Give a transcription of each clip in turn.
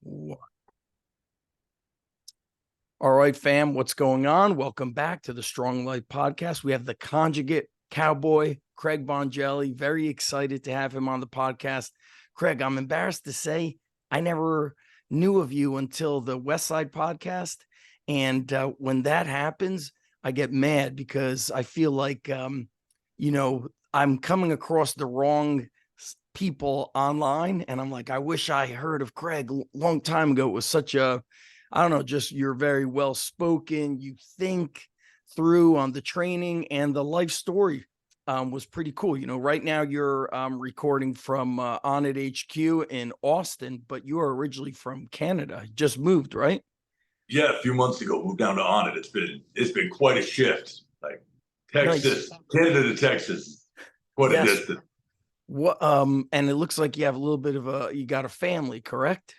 All right, fam, what's going on? Welcome back to the Strong Life Podcast. We have the conjugate cowboy, Craig Bongelli. Very excited to have him on the podcast. Craig, I'm embarrassed to say I never knew of you until the West Side podcast. And when that happens, I get mad because I feel like, I'm coming across the wrong people online. And I'm like, I wish I heard of Craig a long time ago. It was such a, I don't know, just you're very well spoken. You think through on the training, and the life story was pretty cool. Right now you're recording from On It HQ in Austin, but you are originally from Canada. Just moved, right? Yeah, a few months ago, moved down to On It. It's been quite a shift. Like Nice. Texas, Canada to Texas, quite a Yes. distance. What and it looks like you have a little bit of you got a family, correct?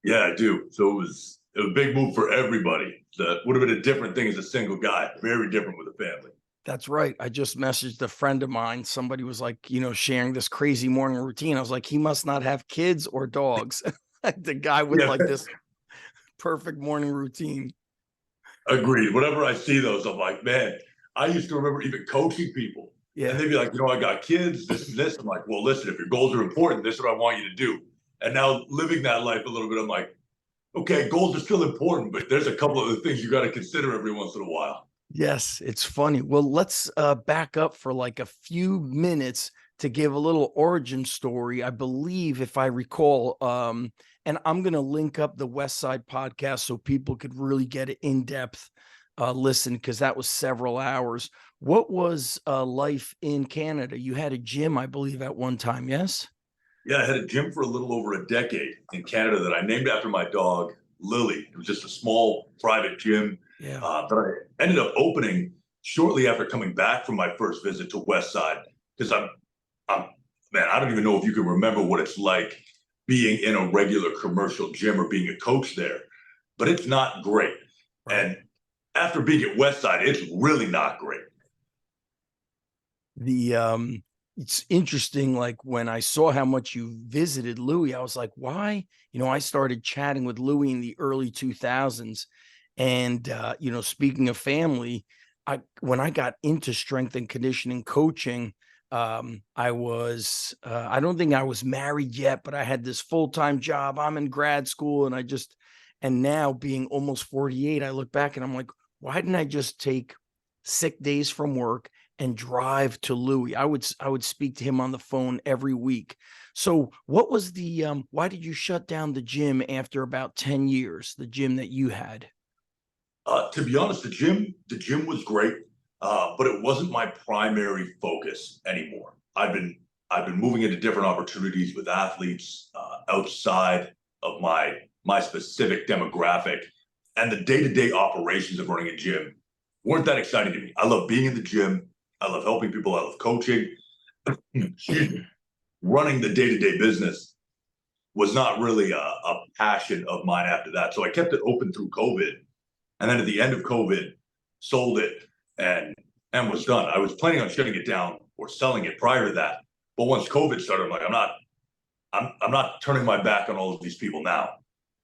Yeah, I do. So it was a big move for everybody. That would have been a different thing as a single guy. Very different with a family. That's right. I just messaged a friend of mine. Somebody was like, sharing this crazy morning routine. I was like, he must not have kids or dogs. The guy with Yeah, like this perfect morning routine. agreed. Whenever I see those, I'm like, man, I used to remember even coaching people. Yeah. And they'd be like, I got kids, this and this. I'm like, well, listen, if your goals are important, this is what I want you to do. And now living that life a little bit, I'm like, okay, goals are still important, but there's a couple of the things you got to consider every once in a while. Yes, it's funny. Well, let's back up for like a few minutes to give a little origin story. I believe, if I recall, and I'm going to link up the West Side podcast so people could really get an in-depth listen, because that was several hours. What was life in Canada? You had a gym, I believe, at one time, yes? Yeah, I had a gym for a little over a decade in Canada that I named after my dog, Louie. It was just a small private gym Yeah. that I ended up opening shortly after coming back from my first visit to West Side. Because man, I don't even know if you can remember what it's like being in a regular commercial gym or being a coach there, but it's not great. Right. And after being at West Side, it's really not great. It's interesting, like when I saw how much you visited Louie, I was like, why? I started chatting with Louie in the early 2000s. And speaking of family, when I got into strength and conditioning coaching, I don't think I was married yet, but I had this full-time job. I'm in grad school, and now being almost 48, I look back and I'm like, why didn't I just take sick days from work and drive to Louie? I would speak to him on the phone every week. So what was the why did you shut down the gym after about 10 years, the gym that you had? To be honest, the gym was great, but it wasn't my primary focus anymore. I've been moving into different opportunities with athletes outside of my specific demographic, and the day-to-day operations of running a gym weren't that exciting to me. I love being in the gym. I love helping people. I love coaching. Excuse me. Running the day-to-day business was not really a passion of mine after that. So I kept it open through COVID. And then at the end of COVID, sold it and was done. I was planning on shutting it down or selling it prior to that. But once COVID started, I'm like, I'm not turning my back on all of these people now.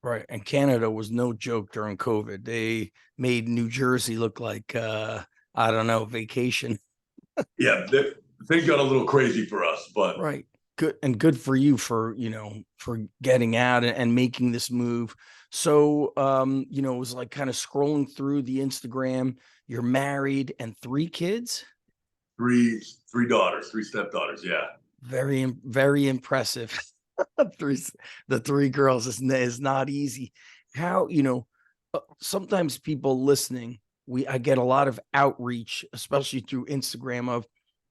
Right. And Canada was no joke during COVID. They made New Jersey look like I don't know, vacation. Yeah, things got a little crazy for us, but Right. Good for you for, for getting out and making this move. So, it was like kind of scrolling through the Instagram. You're married and three kids. three daughters, three stepdaughters. Yeah. Very, very impressive. three, the three girls is not easy. How, sometimes people listening, I get a lot of outreach, especially through Instagram, of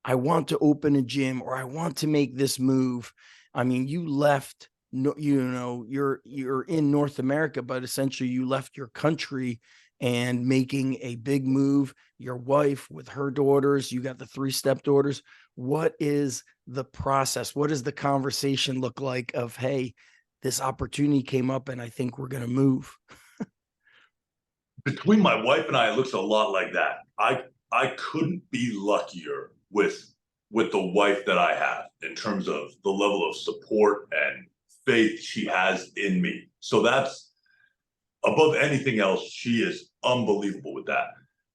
I want to open a gym or I want to make this move. I mean, you left, no, you're in North America, but essentially you left your country and making a big move. Your wife with her daughters, you got the three stepdaughters. What is the process? What does the conversation look like of, hey, this opportunity came up and I think we're going to move? Between my wife and I, it looks a lot like that. I couldn't be luckier with the wife that I have in terms of the level of support and faith she has in me. So that's above anything else. She is unbelievable with that.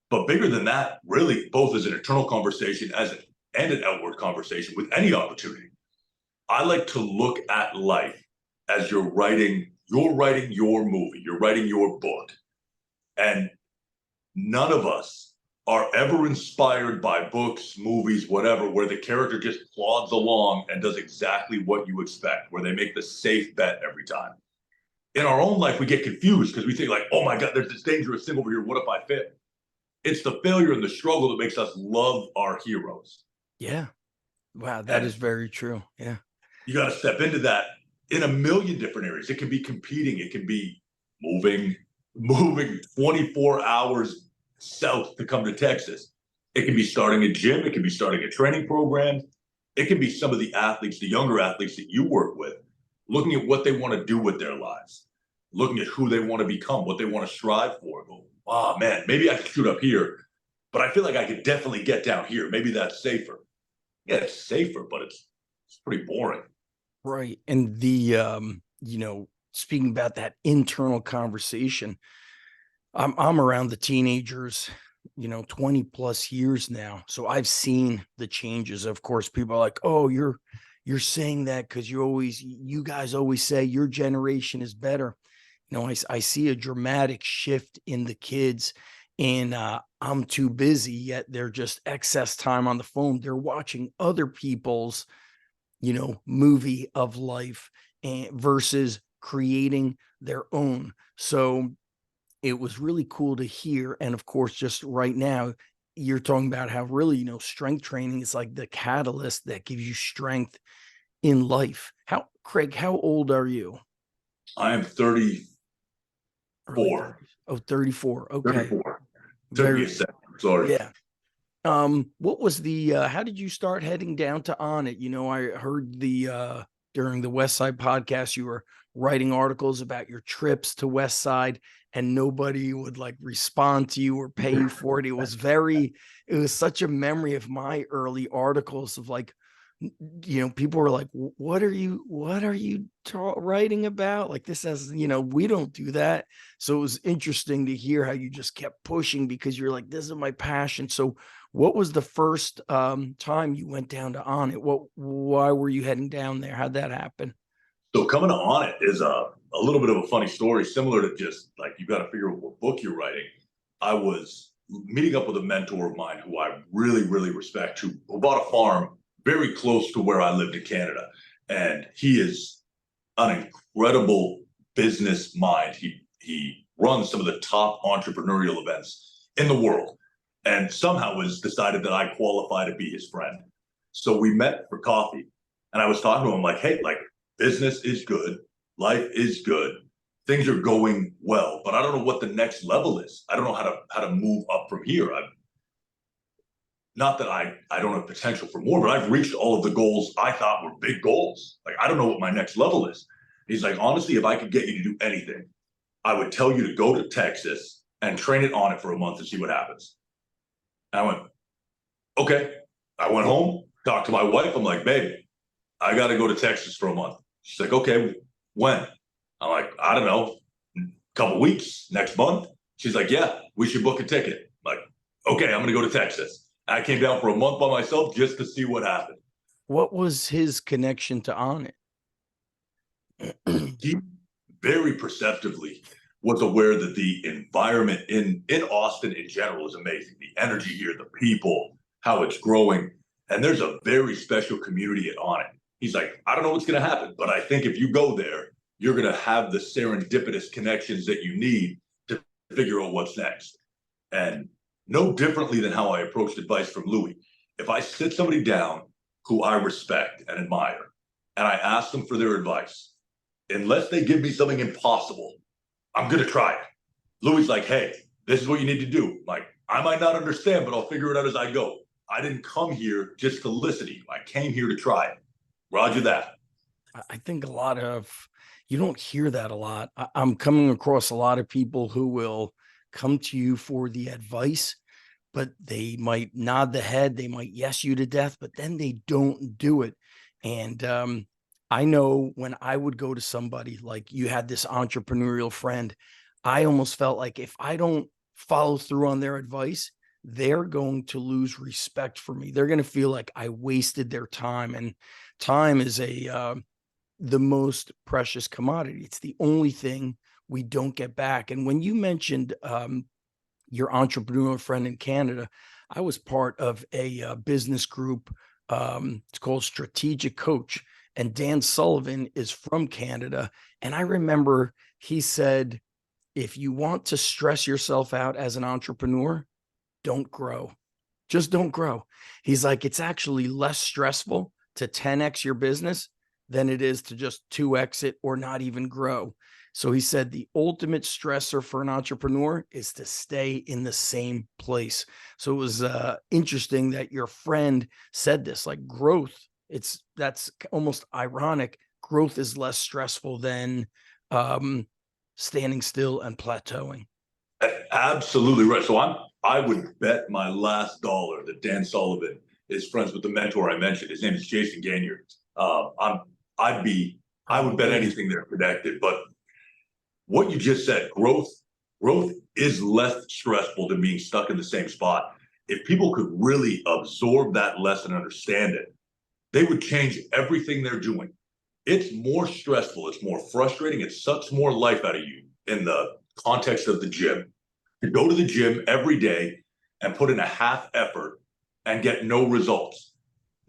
But bigger than that, really, both as an internal conversation and an outward conversation with any opportunity. I like to look at life as you're writing your movie, you're writing your book. And none of us are ever inspired by books, movies, whatever, where the character just plods along and does exactly what you expect, where they make the safe bet every time. In our own life, we get confused because we think like, oh my God, there's this dangerous thing over here. What if I fail? It's the failure and the struggle that makes us love our heroes. Yeah. Wow. That is very true. Yeah. You got to step into that in a million different areas. It can be competing. It can be moving 24 hours south to come to Texas. It can be starting a gym. It can be starting a training program. It can be some of the athletes, the younger athletes that you work with, looking at what they want to do with their lives, looking at who they want to become, what they want to strive for. Go, oh man, maybe I could shoot up here, but I feel like I could definitely get down here. Maybe that's safer. Yeah, it's safer, but it's pretty boring. Right. And the, speaking about that internal conversation, I'm around the teenagers, 20 plus years now. So I've seen the changes. Of course, people are like, oh, you're saying that because you guys always say your generation is better. I see a dramatic shift in the kids, and I'm too busy, yet they're just excess time on the phone. They're watching other people's movie of life and versus creating their own. So it was really cool to hear. And of course, just right now, you're talking about how really, strength training is like the catalyst that gives you strength in life. Craig, how old are you? I am 34. Early 30s. Oh, 34. Okay. 34. Took me a second. Sorry. Yeah. What was how did you start heading down to On It? I heard during the West Side podcast, you were writing articles about your trips to West Side and nobody would like respond to you or pay you for it. It was such a memory of my early articles of like, people were like, what are you writing about? Like this has, we don't do that. So it was interesting to hear how you just kept pushing because you're like, this is my passion. So what was the first time you went down to On It? Why were you heading down there? How'd that happen? So coming to On It is a little bit of a funny story, similar to just like, you got to figure out what book you're writing. I was meeting up with a mentor of mine who I really, really respect, who bought a farm very close to where I lived in Canada. And he is an incredible business mind. He runs some of the top entrepreneurial events in the world, and somehow has decided that I qualify to be his friend. So we met for coffee, and I was talking to him like, hey, like business is good. Life is good. Things are going well, but I don't know what the next level is. I don't know how to move up from here. Not that I don't have potential for more, but I've reached all of the goals I thought were big goals. Like, I don't know what my next level is. He's like, honestly, if I could get you to do anything, I would tell you to go to Texas and train it on it for a month and see what happens. And I went, okay. I went home, talked to my wife. I'm like, babe, I got to go to Texas for a month. She's like, okay, when? I'm like, I don't know, a couple weeks, next month. She's like, yeah, we should book a ticket. I'm like, okay, I'm going to go to Texas. I came down for a month by myself just to see what happened. What was his connection to On It? He very perceptively was aware that the environment in Austin in general is amazing. The energy here, the people, how it's growing. And there's a very special community at On It. He's like, I don't know what's going to happen, but I think if you go there, you're going to have the serendipitous connections that you need to figure out what's next. And no differently than how I approached advice from Louie. If I sit somebody down who I respect and admire, and I ask them for their advice, unless they give me something impossible, I'm going to try it. Louie's like, hey, this is what you need to do. Like, I might not understand, but I'll figure it out as I go. I didn't come here just to listen to you. I came here to try it. Roger that. I think you don't hear that a lot. I'm coming across a lot of people who will come to you for the advice, but they might nod the head, they might yes you to death, but then they don't do it. And I know when I would go to somebody like you had this entrepreneurial friend, I almost felt like if I don't follow through on their advice, they're going to lose respect for me. They're going to feel like I wasted their time, and time is the most precious commodity. It's the only thing we don't get back. And when you mentioned your entrepreneurial friend in Canada, I was part of a business group. It's called Strategic Coach, and Dan Sullivan is from Canada. And I remember he said, if you want to stress yourself out as an entrepreneur, don't grow. Just don't grow. He's like, it's actually less stressful to 10x your business than it is to just 2x it or not even grow. So he said the ultimate stressor for an entrepreneur is to stay in the same place. So it was interesting that your friend said this, like growth. That's almost ironic. Growth is less stressful than standing still and plateauing. Absolutely right. So I would bet my last dollar that Dan Sullivan is friends with the mentor I mentioned. His name is Jason Gagnard. I would bet anything they're connected. But what you just said, growth is less stressful than being stuck in the same spot. If people could really absorb that lesson and understand it, they would change everything they're doing. It's more stressful. It's more frustrating. It sucks more life out of you in the context of the gym. To go to the gym every day and put in a half effort and get no results.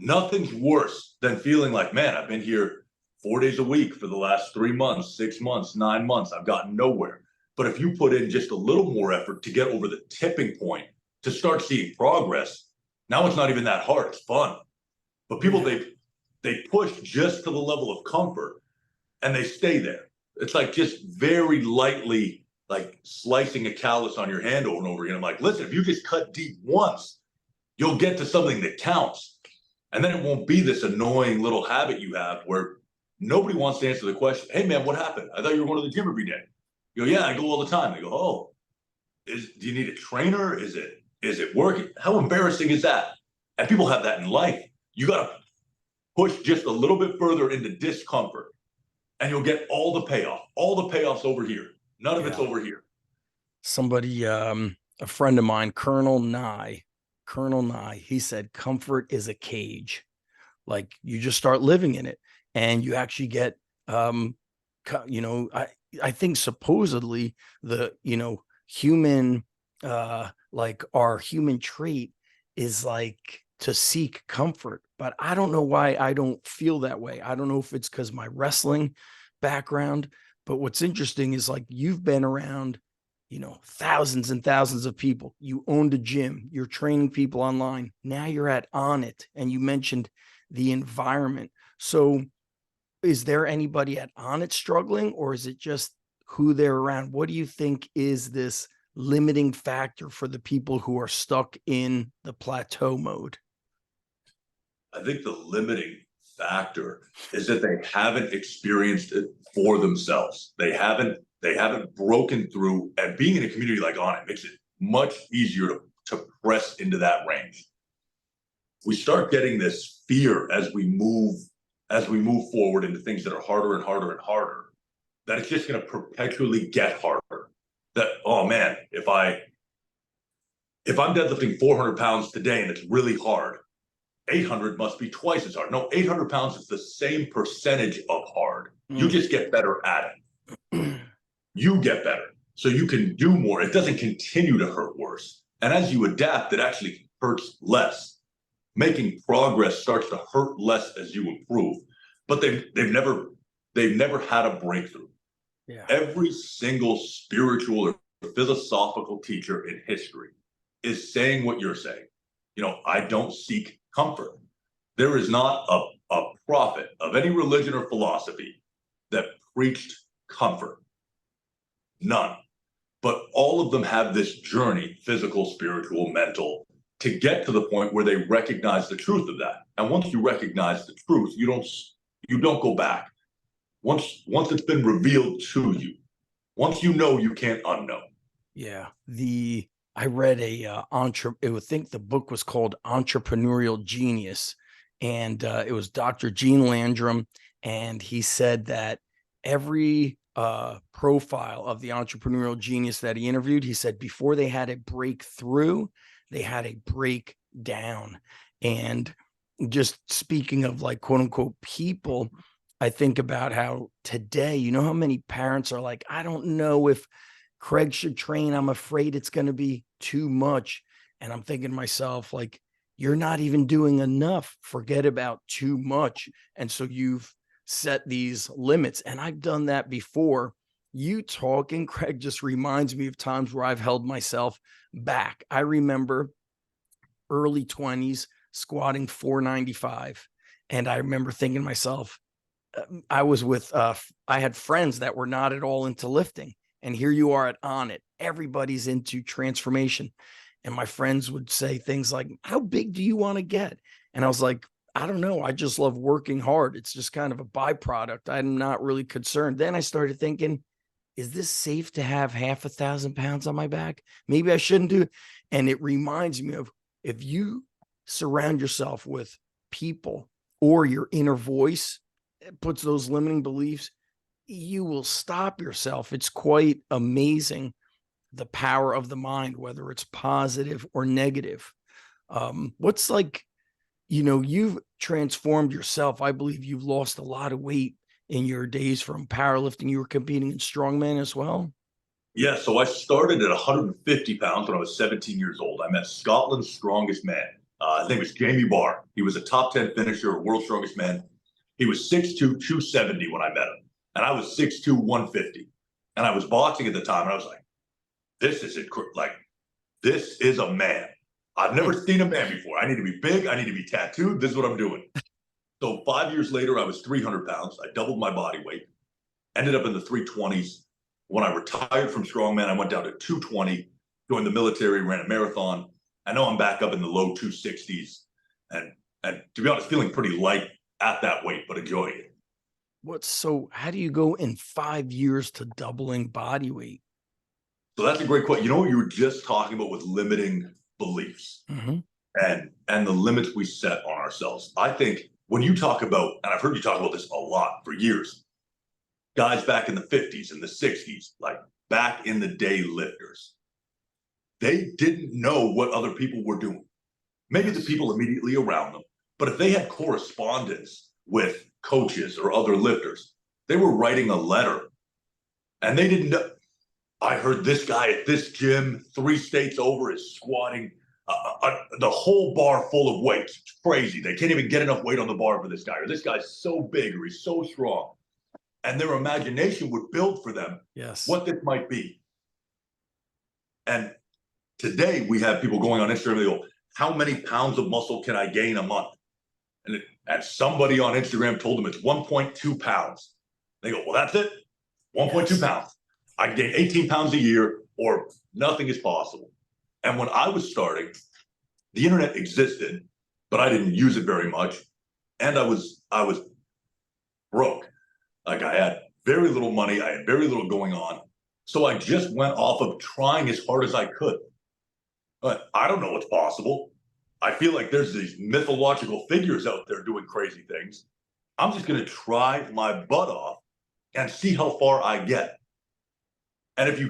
Nothing's worse than feeling like, man, I've been here 4 days a week for the last 3 months, 6 months, 9 months. I've gotten nowhere. But if you put in just a little more effort to get over the tipping point, to start seeing progress, now it's not even that hard. It's fun. But people, they push just to the level of comfort and they stay there. It's like just very lightly, like slicing a callus on your hand over and over again. I'm like, listen, if you just cut deep once, you'll get to something that counts. And then it won't be this annoying little habit you have where nobody wants to answer the question, hey man, what happened? I thought you were going to the gym every day. You go, yeah, I go all the time. They go, oh, do you need a trainer? Is it working? How embarrassing is that? And people have that in life. You got to push just a little bit further into discomfort and you'll get all the payoff. All the payoff's over here. None of it's over here. Somebody, a friend of mine, Colonel Nye, he said, comfort is a cage. Like you just start living in it and you actually get, I think supposedly the, human, like our human trait is like to seek comfort, but I don't know why I don't feel that way. I don't know if it's because my wrestling background, but what's interesting is like you've been around, thousands and thousands of people. You owned a gym, you're training people online. Now you're at On It, and you mentioned the environment. So is there anybody at On It struggling, or is it just who they're around? What do you think is this limiting factor for the people who are stuck in the plateau mode? I think the limiting factor is that they haven't experienced it for themselves. They haven't broken through, and being in a community like On It makes it much easier to press into that range. We start getting this fear as we move forward into things that are harder and harder and harder, that it's just going to perpetually get harder. That, oh man, if I'm deadlifting 400 pounds today and it's really hard, 800 must be twice as hard. No, 800 pounds is the same percentage of hard. You just get better at it. You get better. So you can do more. It doesn't continue to hurt worse. And as you adapt, it actually hurts less. Making progress starts to hurt less as you improve. But they've never had a breakthrough. Yeah. Every single spiritual or philosophical teacher in history is saying what you're saying. I don't seek comfort. There is not a prophet of any religion or philosophy that preached comfort. None. But all of them have this journey, physical, spiritual, mental, to get to the point where they recognize the truth of that. And once you recognize the truth, you don't go back. Once it's been revealed to you, once you know, you can't unknow. Yeah. I read I would think the book was called Entrepreneurial Genius, and it was Dr. Gene Landrum, and he said that every profile of the entrepreneurial genius that he interviewed, he said before they had a breakthrough, they had a breakdown. And just speaking of like quote unquote people, I think about how today, you know, how many parents are like, I don't know if Craig should train. I'm afraid it's going to be too much. And I'm thinking to myself, like, you're not even doing enough. Forget about too much. And so you've set these limits. And I've done that before. You talking, Craig, just reminds me of times where I've held myself back. I remember early 20s squatting 495. And I remember thinking to myself, I was with, I had friends that were not at all into lifting. And here you are at On It. Everybody's into transformation. And my friends would say things like, how big do you want to get? And I was like, I don't know. I just love working hard. It's just kind of a byproduct. I'm not really concerned. Then I started thinking, is this safe to have 500 pounds on my back? Maybe I shouldn't do it. And it reminds me of, if you surround yourself with people or your inner voice, it puts those limiting beliefs, you will stop yourself. It's quite amazing, the power of the mind, whether it's positive or negative. What's like, you know, you've transformed yourself. I believe you've lost a lot of weight in your days from powerlifting. You were competing in strongman as well. Yeah, so I started at 150 pounds when I was 17 years old. I met Scotland's strongest man. His name was Jamie Barr. He was a top 10 finisher, world's strongest man. He was 6'2", 270 when I met him. And I was 6'2", 150. And I was boxing at the time. And I was like, this is this is a man. I've never seen a man before. I need to be big. I need to be tattooed. This is what I'm doing. So 5 years later, I was 300 pounds. I doubled my body weight, ended up in the 320s. When I retired from strongman, I went down to 220, joined the military, ran a marathon. I know I'm back up in the low 260s. And to be honest, feeling pretty light at that weight, but enjoying it. So how do you go in 5 years to doubling body weight? So that's a great question. You know what you were just talking about with limiting beliefs and the limits we set on ourselves. I think when you talk about, and I've heard you talk about this a lot for years, guys back in the 50s and the 60s, like back in the day lifters, they didn't know what other people were doing. Maybe the people immediately around them, but if they had correspondence with coaches or other lifters, they were writing a letter and they didn't know. I heard this guy at this gym 3 states over is squatting the whole bar full of weights. It's crazy. They can't even get enough weight on the bar for this guy, or this guy's so big, or he's so strong. And their imagination would build for them what this might be. And today we have people going on Instagram, they go, how many pounds of muscle can I gain a month? And somebody on Instagram told them it's 1.2 pounds. They go, well, that's it. 1.2 pounds. I can gain 18 pounds a year, or nothing is possible. And when I was starting, the internet existed, but I didn't use it very much. And I was broke. Like, I had very little money. I had very little going on. So I just went off of trying as hard as I could. But I don't know what's possible. I feel like there's these mythological figures out there doing crazy things. I'm just going to try my butt off and see how far I get. And if you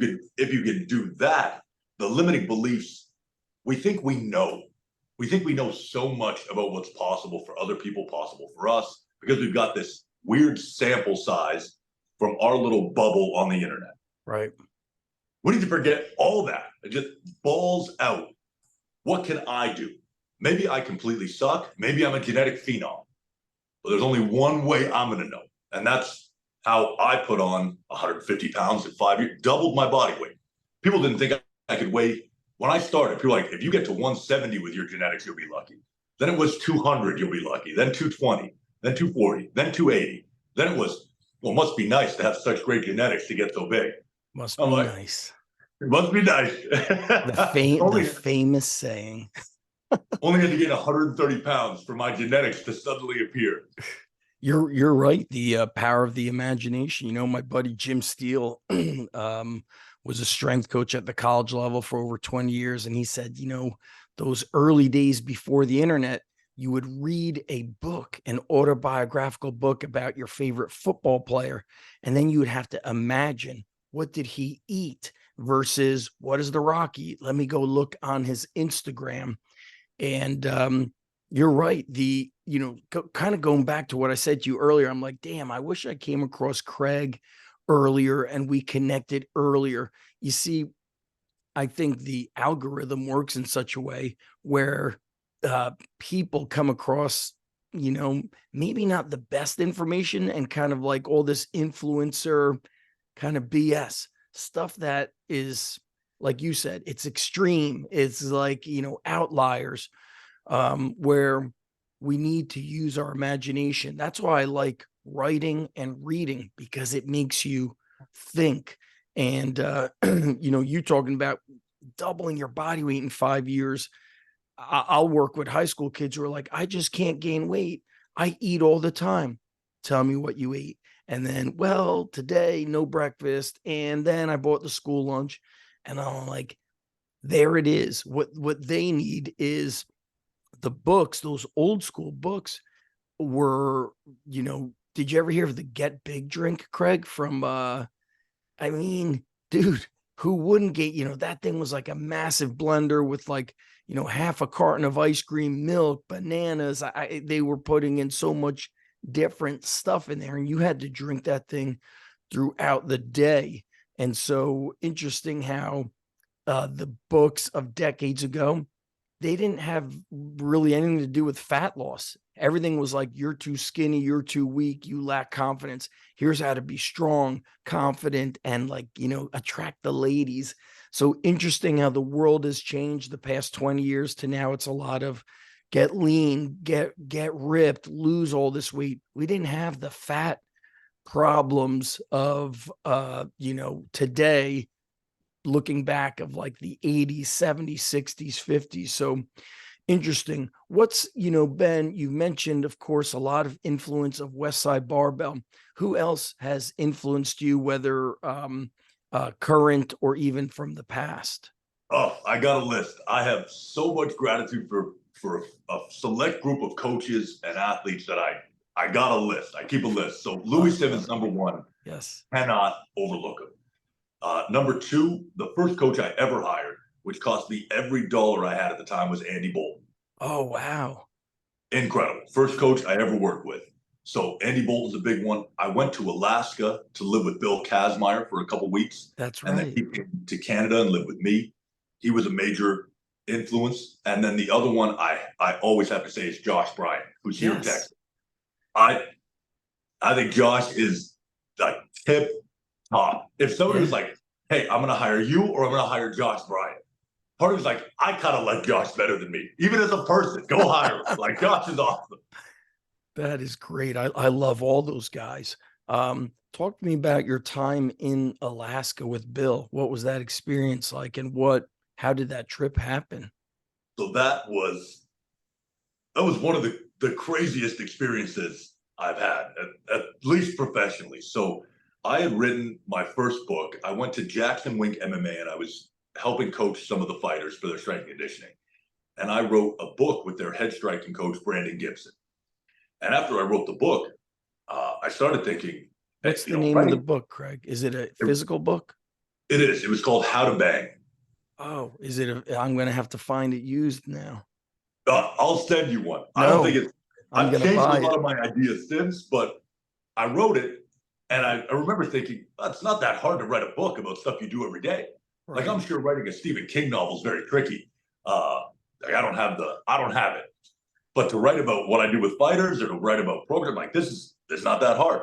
can do that, the limiting beliefs, we think we know. We think we know so much about what's possible for other people, possible for us, because we've got this weird sample size from our little bubble on the internet. Right. We need to forget all that and just balls out. What can I do? Maybe I completely suck. Maybe I'm a genetic phenom. But there's only one way I'm going to know. And that's how I put on 150 pounds in 5 years, doubled my body weight. People didn't think I could weigh. When I started, people were like, if you get to 170 with your genetics, you'll be lucky. Then it was 200, you'll be lucky. Then 220, then 240, then 280. Then it was, well, it must be nice to have such great genetics to get so big. Must be nice. It must be nice. The famous saying. Only had to gain 130 pounds for my genetics to suddenly appear. You're right. The power of the imagination. You know, my buddy Jim Steele was a strength coach at the college level for over 20 years. And he said, you know, those early days before the internet, you would read a book, an autobiographical book about your favorite football player, and then you would have to imagine, what did he eat versus what does The Rock eat? Let me go look on his Instagram. And you're right. Kind of going back to what I said to you earlier, I'm like, damn, I wish I came across Craig earlier and we connected earlier. You see, I think the algorithm works in such a way where people come across, maybe not the best information and kind of like all this influencer kind of BS stuff that is, like you said, it's extreme. It's like, outliers, where we need to use our imagination. That's why I like writing and reading, because it makes you think. And, you talking about doubling your body weight in 5 years. I'll work with high school kids who are like, I just can't gain weight. I eat all the time. Tell me what you eat. And then, well, today, no breakfast. And then I bought the school lunch. And I'm like, there it is. What they need is the books, those old school books were, did you ever hear of the Get Big drink, Craig, from I mean, dude, who wouldn't get, that thing was like a massive blender with like, half a carton of ice cream, milk, bananas. They were putting in so much different stuff in there, and you had to drink that thing throughout the day. And so interesting how the books of decades ago, they didn't have really anything to do with fat loss. Everything was like, you're too skinny, you're too weak, you lack confidence. Here's how to be strong, confident, and like, attract the ladies. So interesting how the world has changed the past 20 years to now it's a lot of get lean, get ripped, lose all this weight. We didn't have the fat problems of today, looking back of like the 80s, 70s, 60s, 50s. So interesting. What's, Ben, you mentioned, of course, a lot of influence of West Side Barbell. Who else has influenced you, whether current or even from the past? Oh, I got a list. I have so much gratitude for a select group of coaches and athletes that I got a list. I keep a list. So Louie Simmons, number one, Yes. cannot overlook him. Number two, the first coach I ever hired, which cost me every dollar I had at the time, was Andy Bolton. Oh, wow. Incredible. First coach I ever worked with. So Andy Bolton's a big one. I went to Alaska to live with Bill Kazmaier for a couple weeks. That's And then right. he came to Canada and lived with me. He was a major influence. And then the other one I always have to say is Josh Bryant, who's here in Texas. I think Josh is like tip top. If somebody was like, hey, I'm going to hire you or I'm going to hire Josh Bryant, part of me's like, I kind of like Josh better than me. Even as a person, go hire him. Like, Josh is awesome. That is great. I love all those guys. Talk to me about your time in Alaska with Bill. What was that experience like, and how did that trip happen? So that was one of the craziest experiences I've had, at least professionally. So I had written my first book. I went to Jackson Wink MMA and I was helping coach some of the fighters for their strength and conditioning. And I wrote a book with their head striking coach, Brandon Gibson. And after I wrote the book, I started thinking, What's the name of the book, Craig? Is it a physical book? It is. It was called How to Bang. Oh, is it? I'm going to have to find it used now. I'll send you one. No, I don't think it's. I'm I've going to changed a buy lot it. of my ideas since, but I wrote it, and I remember thinking, it's not that hard to write a book about stuff you do every day. Right. Like, I'm sure writing a Stephen King novel is very tricky. Like, I don't have it. But to write about what I do with fighters or to write about programs, like, this is not that hard.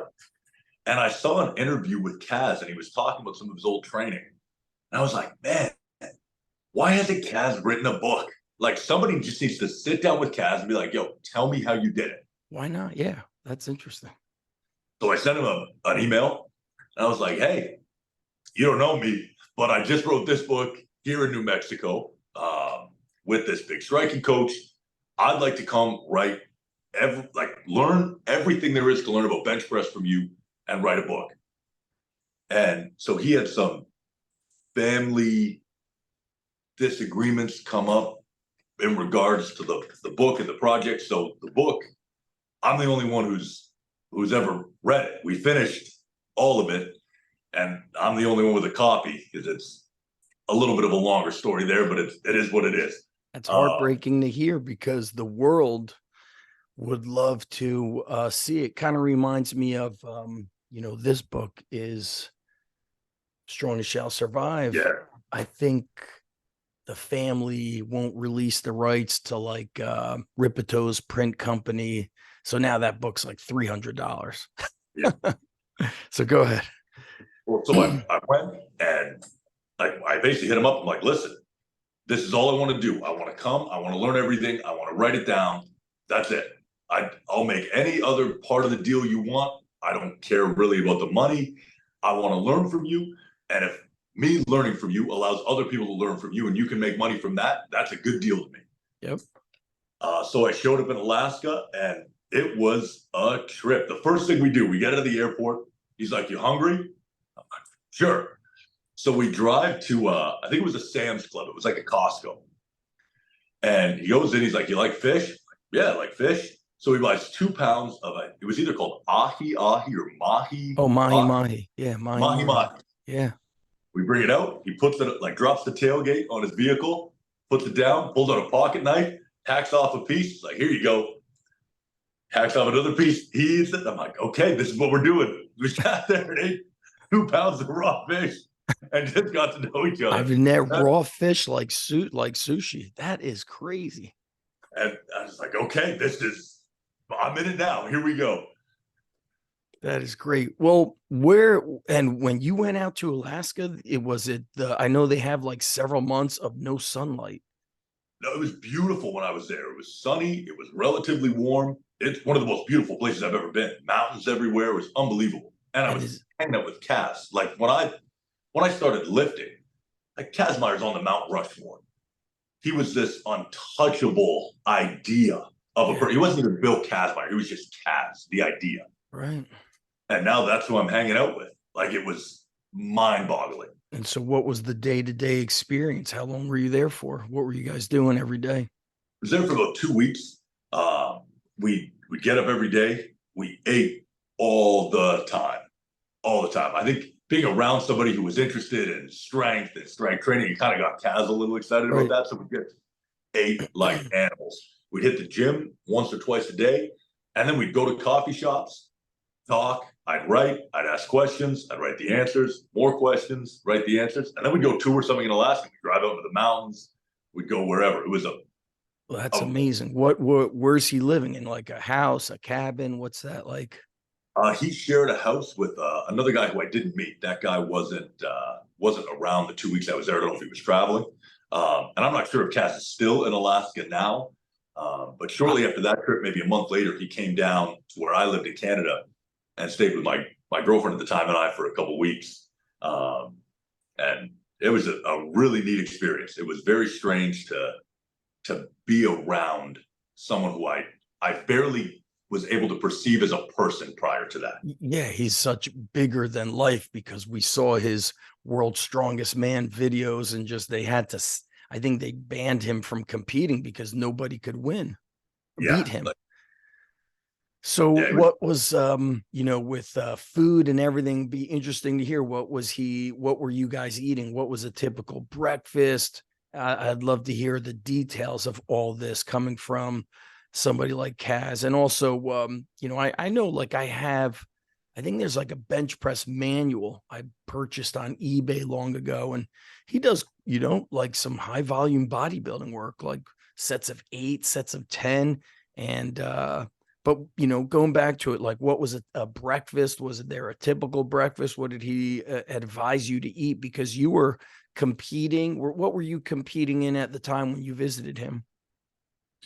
And I saw an interview with Kaz, and he was talking about some of his old training. And I was like, man, why hasn't Kaz written a book? Like, somebody just needs to sit down with Kaz and be like, yo, tell me how you did it. Why not? Yeah, that's interesting. So I sent him an email, and I was like, hey, you don't know me, but I just wrote this book here in New Mexico with this big striking coach. I'd like to come learn everything there is to learn about bench press from you and write a book. And so he had some family disagreements come up, in regards to the book and the project. So the book, I'm the only one who's ever read it. We finished all of it, and I'm the only one with a copy because it's a little bit of a longer story there, but it is what it is. That's heartbreaking to hear because the world would love to see it. Kind of reminds me of, this book is Strongest Shall Survive. Yeah. I think the family won't release the rights to like Ripeto's print company. So now that book's like $300. Yeah. So go ahead. Well, so I went and I basically hit him up. I'm like, listen, this is all I want to do. I want to come. I want to learn everything. I want to write it down. That's it. I'll make any other part of the deal you want. I don't care really about the money. I want to learn from you. And if me learning from you allows other people to learn from you and you can make money from that, that's a good deal to me. Yep. So I showed up in Alaska and it was a trip. The first thing we do, we get out of the airport. He's like, you hungry? I'm like, sure. So we drive to, I think it was a Sam's Club. It was like a Costco. And he goes in, he's like, you like fish? Yeah, I like fish. So he buys 2 pounds of it. It was either called ahi or mahi. Oh, mahi. Yeah, mahi. Yeah. We bring it out. He puts it, like drops the tailgate on his vehicle, puts it down, pulls out a pocket knife, hacks off a piece. Like, here you go. Hacks off another piece. He eats it. I'm like, okay, this is what we're doing. We sat there and ate 2 pounds of raw fish and just got to know each other. I've never raw fish like sushi. That is crazy. And I was like, okay, I'm in it now. Here we go. That is great. Well, when you went out to Alaska, I know they have like several months of no sunlight. No, it was beautiful when I was there. It was sunny. It was relatively warm. It's one of the most beautiful places I've ever been. Mountains everywhere. It was unbelievable. And I was hanging out with Kaz. Like when I started lifting, like Kazmaier's on the Mount Rushmore. He was this untouchable idea of a person. He wasn't even Bill Kazmaier. He was just Kaz, the idea. Right. And now that's who I'm hanging out with. Like it was mind-boggling. And so what was the day-to-day experience? How long were you there for? What were you guys doing every day? I was there for about 2 weeks. We get up every day. We ate all the time. All the time. I think being around somebody who was interested in strength and strength training, you kind of got Kaz a little excited about that. So we ate like animals. We'd hit the gym once or twice a day. And then we'd go to coffee shops, talk. I'd write, I'd ask questions, I'd write the answers, more questions, write the answers. And then we'd go tour something in Alaska. We'd drive out into the mountains. We'd go wherever. It was well, that's amazing. Where's he living in? Like a house, a cabin? What's that like? He shared a house with another guy who I didn't meet. That guy wasn't around the 2 weeks I was there. I don't know if he was traveling. And I'm not sure if Kaz is still in Alaska now. But shortly after that trip, maybe a month later, he came down to where I lived in Canada and stayed with my girlfriend at the time and I for a couple of weeks. And it was a really neat experience. It was very strange to be around someone who I barely was able to perceive as a person prior to that. Yeah, he's such bigger than life because we saw his World's Strongest Man videos and I think they banned him from competing because nobody could beat him. So what was, with food and everything, be interesting to hear. What were you guys eating? What was a typical breakfast? I'd love to hear the details of all this coming from somebody like Kaz. And also, I know like I think there's like a bench press manual I purchased on eBay long ago. And he does, like some high volume bodybuilding work, like sets of 8, sets of 10. And, but, going back to it, like what was a breakfast? Was there a typical breakfast? What did he advise you to eat? Because you were competing. What were you competing in at the time when you visited him?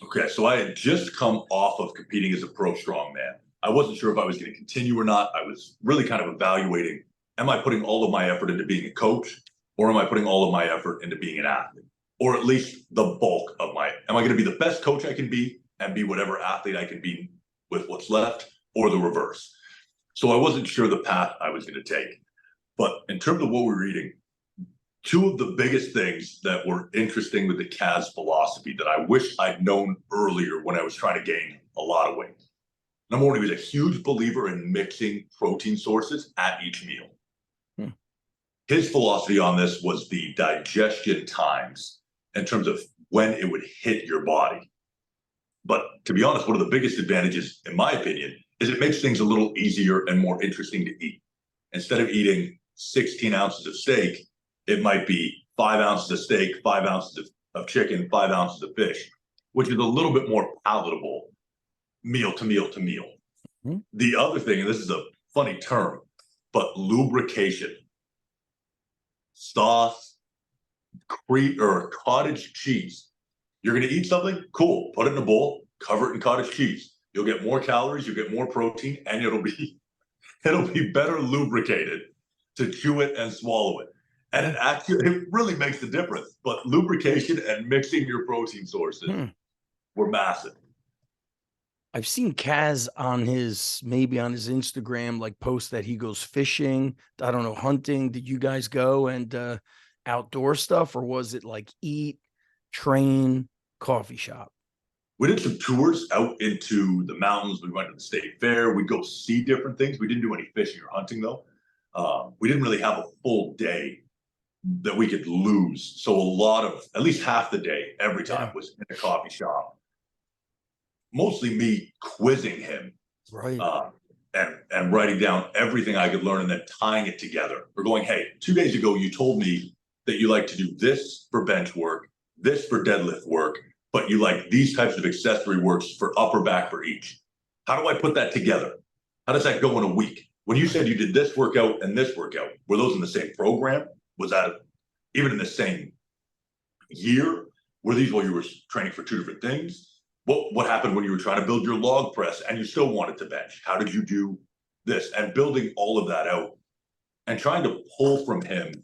Okay, so I had just come off of competing as a pro strongman. I wasn't sure if I was going to continue or not. I was really kind of evaluating, am I putting all of my effort into being a coach, or am I putting all of my effort into being an athlete? Or at least the bulk of am I going to be the best coach I can be and be whatever athlete I can be with what's left, or the reverse? So I wasn't sure the path I was going to take. But in terms of what we were eating, two of the biggest things that were interesting with the Kaz philosophy that I wish I'd known earlier when I was trying to gain a lot of weight. Number one, he was a huge believer in mixing protein sources at each meal. His philosophy on this was the digestion times in terms of when it would hit your body. But to be honest, one of the biggest advantages, in my opinion, is it makes things a little easier and more interesting to eat. Instead of eating 16 ounces of steak, it might be 5 ounces of steak, 5 ounces of chicken, 5 ounces of fish, which is a little bit more palatable meal to meal to meal. Mm-hmm. The other thing, and this is a funny term, but lubrication. Sauce, or cottage cheese. You're going to eat something? Cool. Put it in a bowl, cover it in cottage cheese. You'll get more calories, you'll get more protein, and it'll be better lubricated to chew it and swallow it. And it really makes the difference. But lubrication and mixing your protein sources were massive. I've seen Kaz on his Instagram, like post that he goes fishing, I don't know, hunting. Did you guys go and outdoor stuff, or was it like eat, train, coffee shop? We did some tours out into the mountains. We went to the state fair. We'd go see different things. We didn't do any fishing or hunting though. We didn't really have a full day that we could lose. So a lot of, at least half the day, every time was in a coffee shop. Mostly me quizzing him, right? And writing down everything I could learn and then tying it together. We're going, hey, 2 days ago, you told me that you like to do this for bench work, this for deadlift work, but you like these types of accessory works for upper back for each. How do I put that together? How does that go in a week? When you said you did this workout and this workout, were those in the same program? Was that even in the same year? Were these while you were training for two different things? What happened when you were trying to build your log press and you still wanted to bench? How did you do this? And building all of that out and trying to pull from him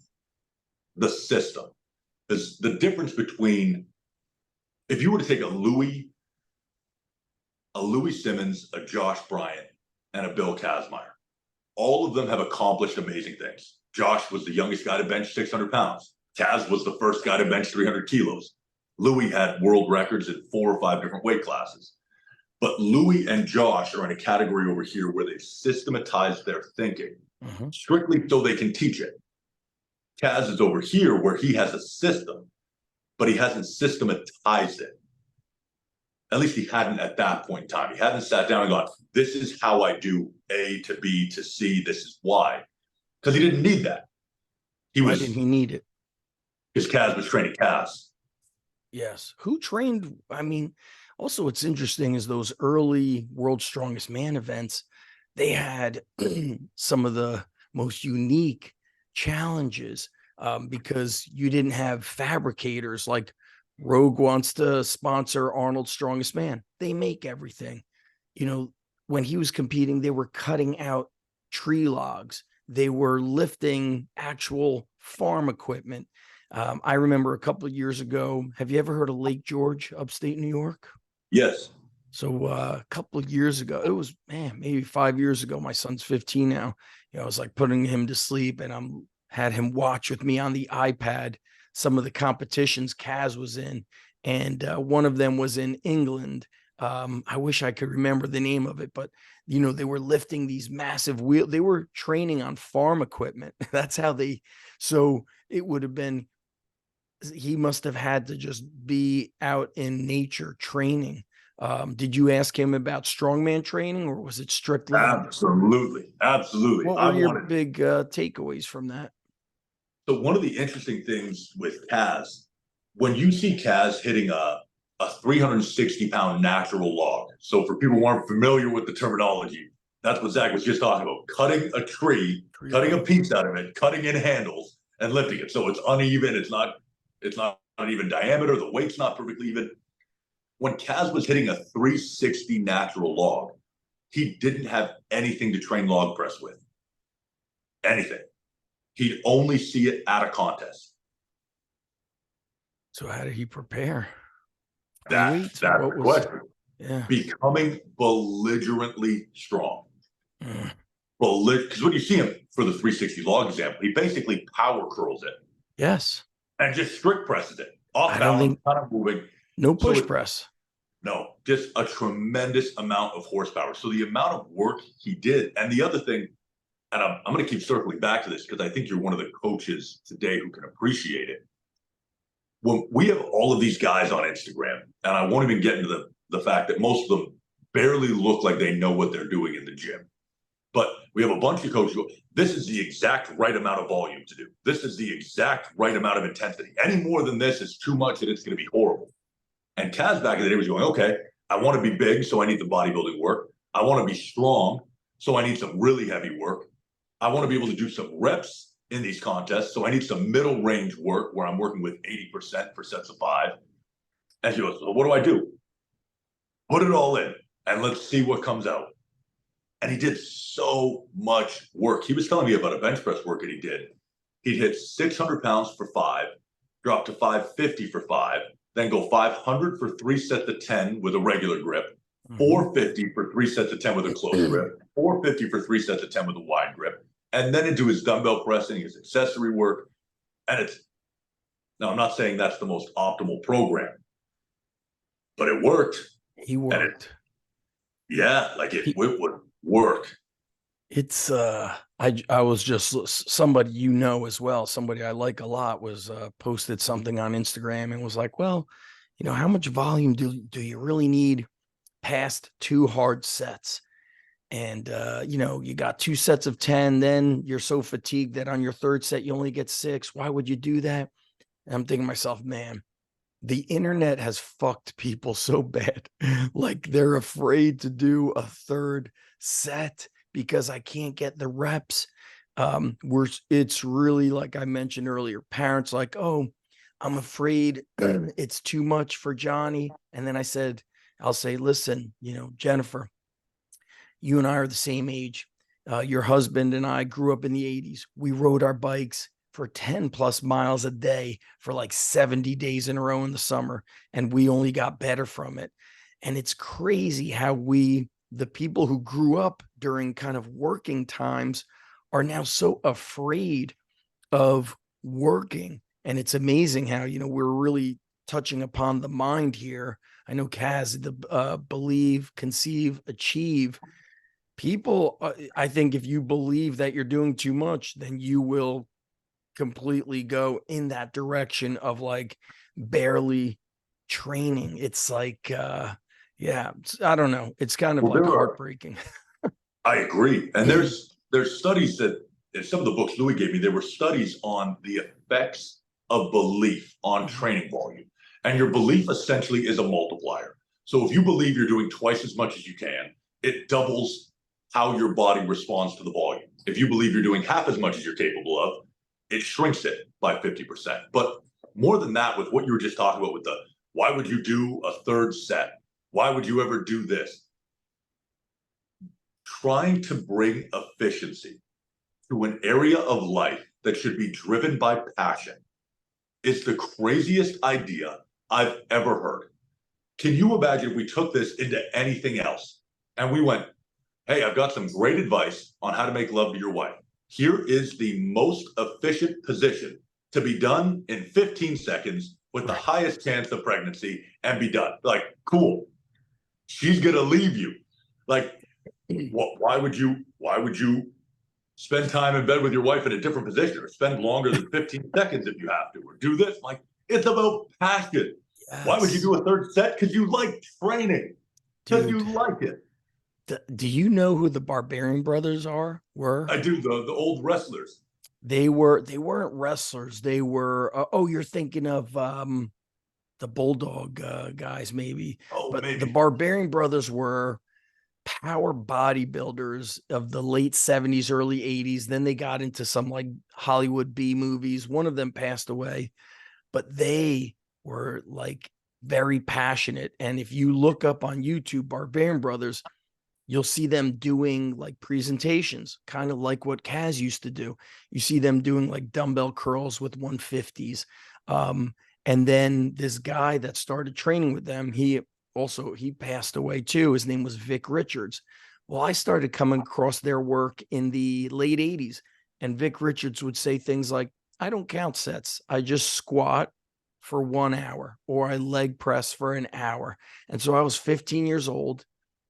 the system. Because the difference between, if you were to take a Louie Simmons, a Josh Bryant, and a Bill Kazmaier, all of them have accomplished amazing things. Josh was the youngest guy to bench 600 pounds. Kaz was the first guy to bench 300 kilos. Louie had world records in 4 or 5 different weight classes. But Louie and Josh are in a category over here where they've systematized their thinking strictly so they can teach it. Kaz is over here where he has a system, but he hasn't systematized it. At least he hadn't at that point in time. He hadn't sat down and gone, this is how I do A to B to C, this is why. Because he didn't need that. Why didn't he need it? Because Kaz was training Kaz. Yes. Who trained? I mean, also what's interesting is those early World's Strongest Man events, they had some of the most unique challenges because you didn't have fabricators. Like Rogue wants to sponsor Arnold's Strongest Man. They make everything. You know, when he was competing, they were cutting out tree logs. They were lifting actual farm equipment. I remember a couple of years ago, have you ever heard of Lake George, upstate New York? Yes. So a couple of years ago, it was, maybe 5 years ago, my son's 15 now. You know, I was like putting him to sleep and had him watch with me on the iPad some of the competitions Kaz was in. And one of them was in England. I wish I could remember the name of it, but you know, they were lifting these massive wheels. They were training on farm equipment. That's how so it would have been, he must have had to just be out in nature training. Did you ask him about strongman training, or was it strictly? Absolutely. What were your big takeaways from that? So one of the interesting things with Kaz, when you see Kaz hitting a 360-pound natural log. So for people who aren't familiar with the terminology, that's what Zach was just talking about. Cutting a tree, cutting a piece out of it, cutting in handles and lifting it. So it's uneven. It's not an even diameter. The weight's not perfectly even. When Kaz was hitting a 360 natural log, he didn't have anything to train log press with. Anything. He'd only see it at a contest. So how did he prepare? That's the question. Yeah. Becoming belligerently strong. Because when you see him for the 360 log example, he basically power curls it Yes. and just strict presses it. Off I don't balance, think kind of moving. no So push it, press. no, just a tremendous amount of horsepower. So the amount of work he did, and the other thing, and I'm going to keep circling back to this because I think you're one of the coaches today who can appreciate it. When we have all of these guys on Instagram, and I won't even get into the fact that most of them barely look like they know what they're doing in the gym. But we have a bunch of coaches who go, this is the exact right amount of volume to do. This is the exact right amount of intensity. Any more than this is too much and it's going to be horrible. And Kaz back in the day was going, okay, I want to be big, so I need the bodybuilding work. I want to be strong, so I need some really heavy work. I want to be able to do some reps in these contests, so I need some middle range work where I'm working with 80% for sets of 5. And she goes, so what do? Put it all in and let's see what comes out. And he did so much work. He was telling me about a bench press work that he did. He'd hit 600 pounds for 5, drop to 550 for 5, then go 500 for 3 sets of 10 with a regular grip, 450 for 3 sets of 10 with a close grip, 450 for 3 sets of 10 with a wide grip, and then into his dumbbell pressing, his accessory work. And it's, now I'm not saying that's the most optimal program, but it worked. He worked. It would work. It's I was just somebody as well, somebody I like a lot was posted something on Instagram and was like, well, how much volume do you really need past 2 hard sets? And you got 2 sets of 10, then you're so fatigued that on your 3rd set you only get 6. Why would you do that? And I'm thinking to myself, man, the internet has fucked people so bad. Like they're afraid to do a 3rd set because I can't get the reps. It's really, like I mentioned earlier, parents like, oh, I'm afraid it's too much for Johnny. And then I'll say, listen, Jennifer, you and I are the same age. Your husband and I grew up in the 80s. We rode our bikes for 10 plus miles a day for like 70 days in a row in the summer. And we only got better from it. And it's crazy how the people who grew up during kind of working times are now so afraid of working. And it's amazing how, we're really touching upon the mind here. I know Kaz, the believe, conceive, achieve. People, I think if you believe that you're doing too much, then you will completely go in that direction of like barely training. It's like, I don't know. It's kind of like heartbreaking. I agree. And there's studies that in some of the books Louie gave me, there were studies on the effects of belief on training volume. And your belief essentially is a multiplier. So if you believe you're doing twice as much as you can, it doubles how your body responds to the volume. If you believe you're doing half as much as you're capable of, it shrinks it by 50%. But more than that, with what you were just talking about with the, why would you do a 3rd set? Why would you ever do this? Trying to bring efficiency to an area of life that should be driven by passion is the craziest idea I've ever heard. Can you imagine if we took this into anything else and we went, hey, I've got some great advice on how to make love to your wife. Here is the most efficient position to be done in 15 seconds with the highest chance of pregnancy and be done. Like, cool. She's going to leave you. Like, why would you spend time in bed with your wife in a different position or spend longer than 15 seconds if you have to, or do this? Like, it's about passion. Yes. Why would you do a 3rd set? Because you like training. Because you like it. Do you know who the Barbarian brothers were? I do. The old wrestlers. They weren't wrestlers. They were, you're thinking of the Bulldog guys, maybe. But maybe. The Barbarian brothers were power bodybuilders of the late 70s, early 80s. Then they got into some like Hollywood B movies. One of them passed away, but they were like very passionate. And if you look up on YouTube, Barbarian brothers, you'll see them doing like presentations, kind of like what Kaz used to do. You see them doing like dumbbell curls with 150s. And then this guy that started training with them, he passed away too. His name was Vic Richards. Well, I started coming across their work in the late 80s, and Vic Richards would say things like, I don't count sets. I just squat for 1 hour or I leg press for an hour. And so I was 15 years old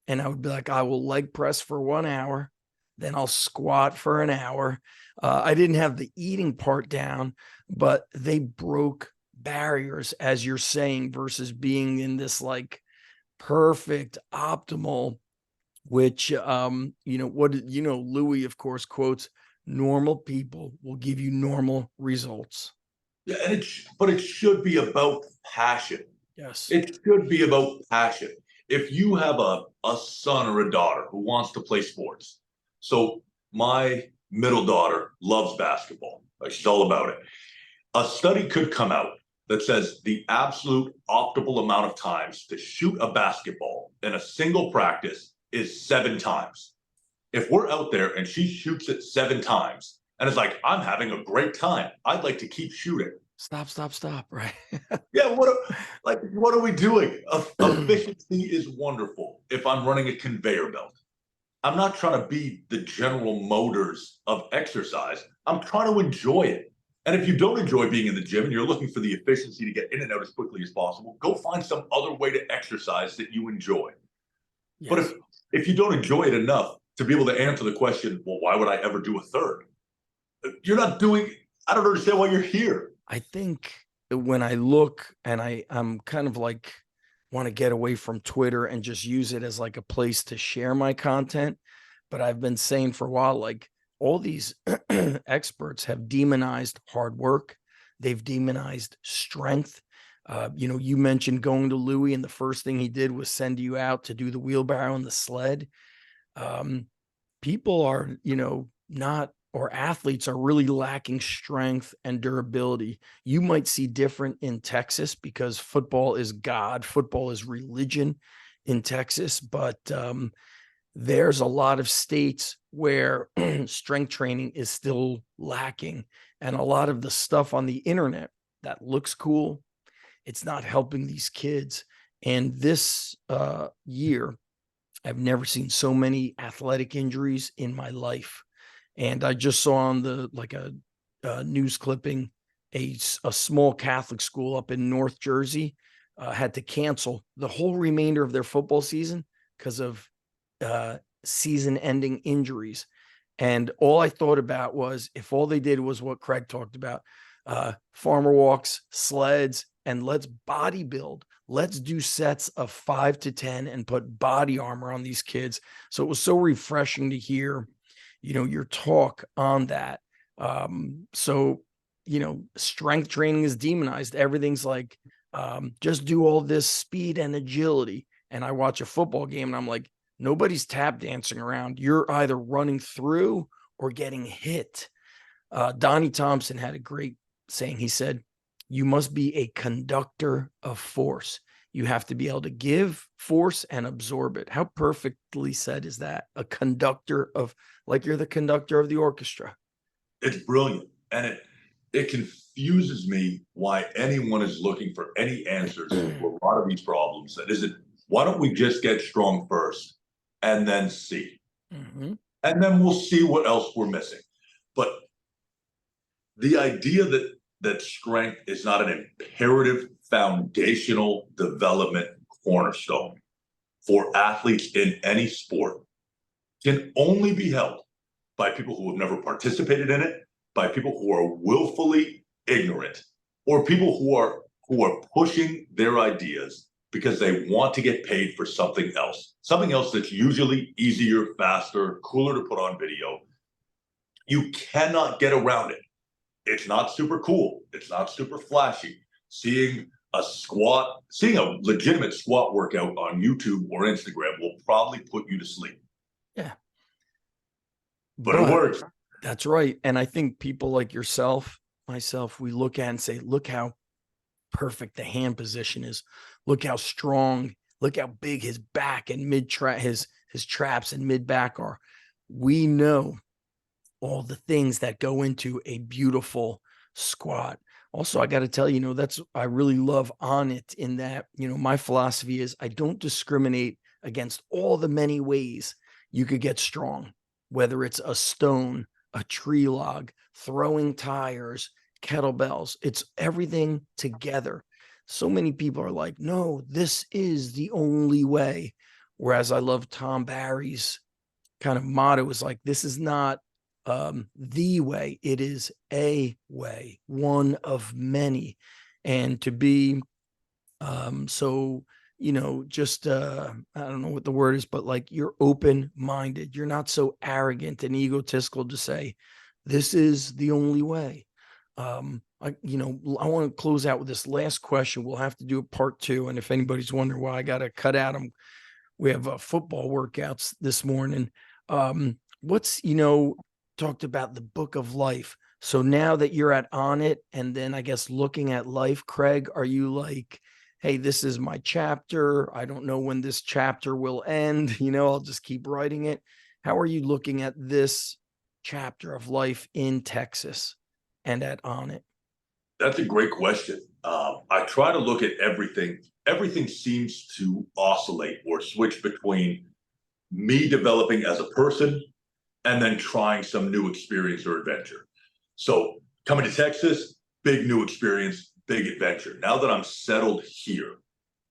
and I would be like, I will leg press for 1 hour, then I'll squat for an hour. I didn't have the eating part down, but they broke barriers, as you're saying, versus being in this like perfect, optimal, which, Louie, of course, quotes, normal people will give you normal results. Yeah, but it should be about passion. Yes. It should be about passion. If you have a son or a daughter who wants to play sports, so my middle daughter loves basketball. Like, she's all about it. A study could come out that says the absolute optimal amount of times to shoot a basketball in a single practice is 7 times. If we're out there and she shoots it 7 times and it's like, I'm having a great time, I'd like to keep shooting. Stop. Right. Yeah, what are we doing? Efficiency is wonderful if I'm running a conveyor belt. I'm not trying to be the General Motors of exercise. I'm trying to enjoy it. And if you don't enjoy being in the gym and you're looking for the efficiency to get in and out as quickly as possible, go find some other way to exercise that you enjoy. Yes. But if you don't enjoy it enough to be able to answer the question, well, why would I ever do a third? You're not doing, I don't understand why you're here. I think when I look and I'm kind of like want to get away from Twitter and just use it as like a place to share my content. But I've been saying for a while, like all these experts have demonized hard work. They've demonized strength. You mentioned going to Louie and the first thing he did was send you out to do the wheelbarrow and the sled. People are, not, or athletes are really lacking strength and durability. You might see different in Texas because football is God, football is religion in Texas, but there's a lot of states where strength training is still lacking. And a lot of the stuff on the internet that looks cool, it's not helping these kids. And this year, I've never seen so many athletic injuries in my life. And I just saw on a news clipping, a small Catholic school up in North Jersey had to cancel the whole remainder of their football season because of season-ending injuries. And all I thought about was if all they did was what Craig talked about, farmer walks, sleds, and let's bodybuild. Let's do sets of 5 to 10 and put body armor on these kids. So it was so refreshing to hear your talk on that. Strength training is demonized. Everything's like, just do all this speed and agility. And I watch a football game and I'm like, nobody's tap dancing around. You're either running through or getting hit. Donnie Thompson had a great saying. He said, you must be a conductor of force. You have to be able to give force and absorb it. How perfectly said is that? A conductor of, like you're the conductor of the orchestra. It's brilliant. And it confuses me why anyone is looking for any answers to a lot of these problems. That isn't, why don't we just get strong first and then see? Mm-hmm. And then we'll see what else we're missing. But the idea that strength is not an imperative foundational development cornerstone for athletes in any sport can only be held by people who have never participated in it, by people who are willfully ignorant, or people who are pushing their ideas because they want to get paid for something else that's usually easier, faster, cooler to put on video. You cannot get around it. It's not super cool. It's not super flashy. Seeing a legitimate squat workout on YouTube or Instagram will probably put you to sleep. Yeah. But it works. That's right. And I think people like yourself, myself, we look at and say, look how perfect the hand position is. Look how strong, look how big his back and his traps and mid back are. We know all the things that go into a beautiful squat. Also, I got to tell you, I really love on it in that, my philosophy is I don't discriminate against all the many ways you could get strong, whether it's a stone, a tree log, throwing tires, kettlebells. It's everything together. So many people are like, no, this is the only way. Whereas I love Tom Barry's kind of motto is like, this is not the way, it is a way, one of many. And to be so, just I don't know what the word is, but like you're open-minded. You're not so arrogant and egotistical to say, this is the only way. I want to close out with this last question. We'll have to do a part 2. And if anybody's wondering why I got to cut out them, we have football workouts this morning. Talked about the book of life. So now that you're on it, and then I guess looking at life, Craig, are you like, hey, this is my chapter. I don't know when this chapter will end. I'll just keep writing it. How are you looking at this chapter of life in Texas and on it? That's a great question. I try to look at everything. Everything seems to oscillate or switch between me developing as a person and then trying some new experience or adventure. So coming to Texas, big new experience, big adventure. Now that I'm settled here,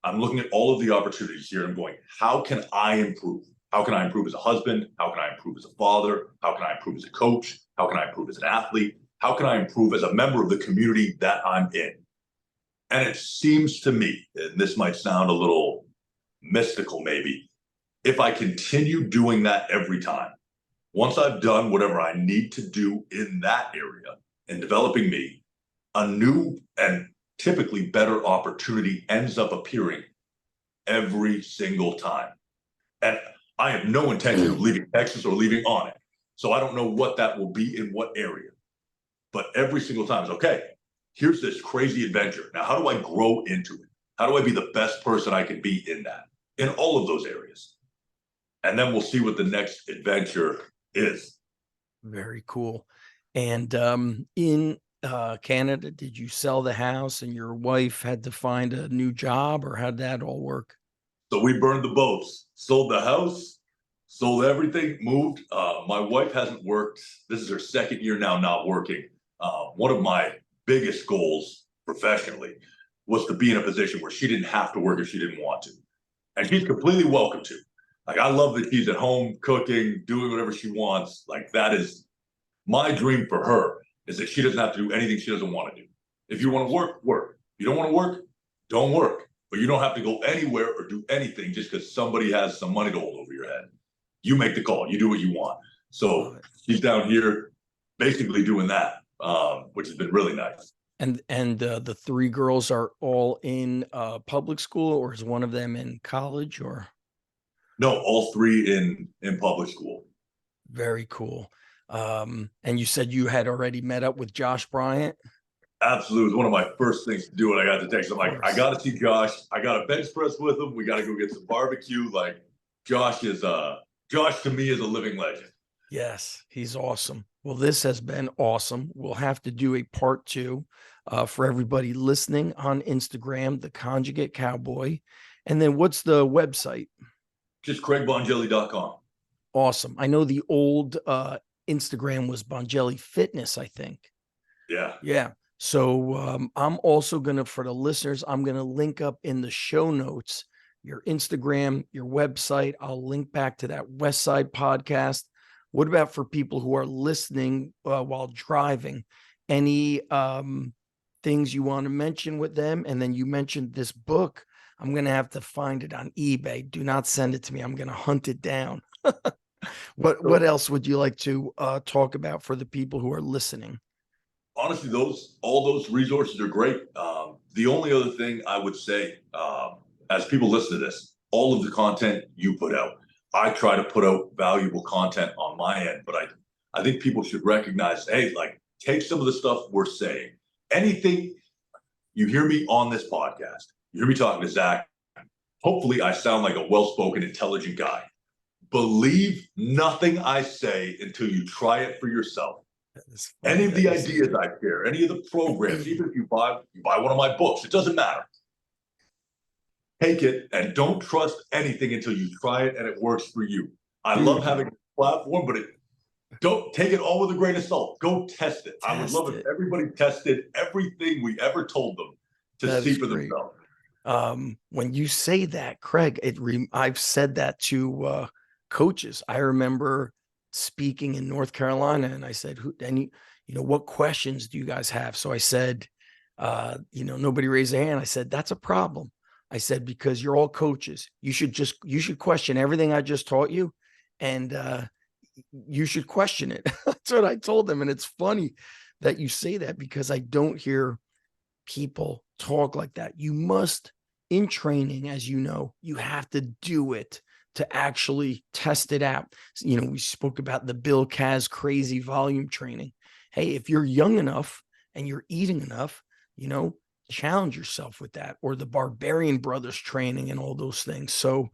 I'm looking at all of the opportunities here and I'm going, how can I improve? How can I improve as a husband? How can I improve as a father? How can I improve as a coach? How can I improve as an athlete? How can I improve as a member of the community that I'm in? And it seems to me, and this might sound a little mystical maybe, if I continue doing that every time, once I've done whatever I need to do in that area and developing me, a new and typically better opportunity ends up appearing every single time. And I have no intention of leaving Texas or leaving on it. So I don't know what that will be in what area. But every single time is okay, here's this crazy adventure. Now, how do I grow into it? How do I be the best person I can be in that, in all of those areas? And then we'll see what the next adventure is. Very cool. And in Canada, did you sell the house and your wife had to find a new job, or how'd that all work? So we burned the boats, sold the house, sold everything, moved. My wife hasn't worked. This is her second year now not working. One of my biggest goals professionally was to be in a position where she didn't have to work if she didn't want to. And she's completely welcome to. Like, I love that she's at home cooking, doing whatever she wants. Like, that is my dream for her, is that she doesn't have to do anything she doesn't want to do. If you want to work, work. If you don't want to work, don't work. But you don't have to go anywhere or do anything just because somebody has some money to hold over your head. You make the call. You do what you want. So she's down here basically doing that, which has been really nice. And the 3 girls are all in public school, or is one of them in college? Or no, all 3 in public school. Very cool. And you said you had already met up with Josh Bryant? Absolutely. It was one of my first things to do when I got the text. I'm like, I got to see Josh. I got a bench press with him. We got to go get some barbecue. Like, Josh to me is a living legend. Yes, he's awesome. Well, this has been awesome. We'll have to do a part 2 for everybody listening on Instagram, The Conjugate Cowboy. And then what's the website? Just CraigBongelli.com. Awesome. I know the old Instagram was Bongelli Fitness, I think. Yeah. Yeah. So I'm also going to, for the listeners, I'm going to link up in the show notes your Instagram, your website. I'll link back to that West Side podcast. What about for people who are listening while driving? Any things you want to mention with them? And then you mentioned this book. I'm going to have to find it on eBay. Do not send it to me. I'm going to hunt it down. What else would you like to talk about for the people who are listening? Honestly, all those resources are great. The only other thing I would say, as people listen to this, all of the content you put out, I try to put out valuable content on my end, but I think people should recognize, hey, like, take some of the stuff we're saying. Anything you hear me on this podcast, you hear me talking to Zach, hopefully I sound like a well-spoken, intelligent guy. Believe nothing I say until you try it for yourself. Any of the ideas I share, any of the programs, even if you buy one of my books, it doesn't matter. Take it and don't trust anything until you try it and it works for you. I love having a platform, but Don't take it all with a grain of salt. Go test it. I would Test love if it. everybody tested everything we ever told them to That see is for great. themselves. When you say that, Craig, I've said that to coaches. I remember speaking in North Carolina, and I said, what questions do you guys have? So I said, nobody raised their hand. I said, that's a problem. I said, because you're all coaches. You should question everything I just taught you, and you should question it. That's what I told them. And it's funny that you say that, because I don't hear people talk like that. You must, in training, as you know, you have to do it to actually test it out. We spoke about the Bill Kaz crazy volume training. Hey, if you're young enough and you're eating enough, challenge yourself with that, or the Barbarian Brothers training and all those things. So,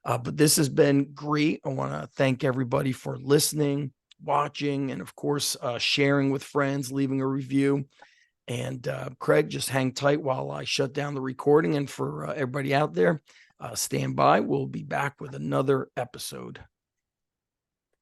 but this has been great. I want to thank everybody for listening, watching, and of course, sharing with friends, leaving a review. And Craig, just hang tight while I shut down the recording. And for everybody out there, stand by. We'll be back with another episode.